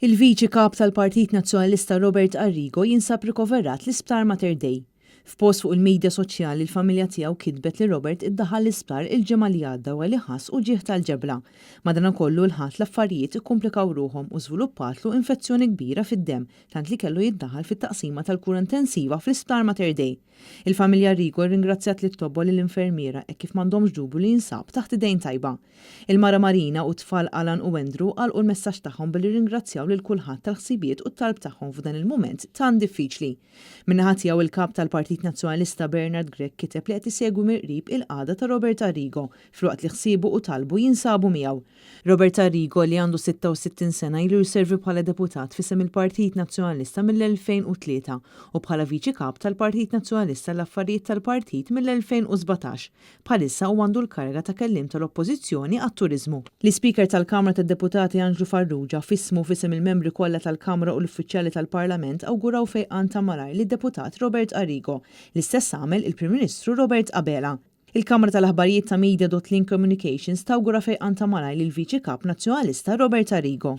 Il-Viċi Kap tal-Partit Nazzjonalista Robert Arrigo jinsab rikoverat l-isptar Mater Dei. F'post fuq il-medja soċjali l-familja tiegħu kitbet li Robert iddaħħal l-isptar il-ġimgħa li għadda u li ħass u ġieħ tal-ġebla. Madankollu l-ħadd l-affarijiet ikkumplikaw ruhom u żviluppatlu infezzjoni kbira fid-demm tant li kellu jiddaħħal fit-taqsima tal-kura intensiva fl-isptar Mater Dei. Il-familja Arrigo ringrazzjat li tobbol l-infermiera e kif m'għandhomx dubju li jinsab taħt idejn tajba. Il-Mara Marina u tfal Alan u Andrew għalqu l-messaġġ tagħhom billi ringrazzjaw lil kulħadd tal-ħsibiet u t-talb tagħhom f'dan il-mument tan diffiċli. Minnaħa tiegħu il-kap tal-Partit Nazzjonalista Bernard Gregg kiteb li qed isegwi mill-qrib il-qagħda ta' Robert Arrigo filwaqt li ħsiebu u talbu jinsabu miegħu. Robert Arrigo li għandu 66 sena ilu jservi bħala deputat fisem il-Partit Nazzjonalista mill-2003 u bħala viċi kap tal-Partit Nazzjonalista l-affarijiet tal-partit mill-2017. Bħalissa u għandu l-karga ta' kellim tal-Oppożizzjoni għat-Turiżmu. L-Speaker tal-Kamra tad-Deputati Angelo Farrugia fismu fisem il-membri kollha tal-Kamra u l-uffiċjali tal-Parlament awguraw fejqan ta' malajr lid-deputat Robert Arrigo. L-istess għamel il-Prim Ministru Robert Abela. Il-Kamra tal-Aħbarijiet ta' Media.Link Communications tawgura fejqan ta' malajr lill-Viċi Kap Nazzjonalista Robert Arrigo.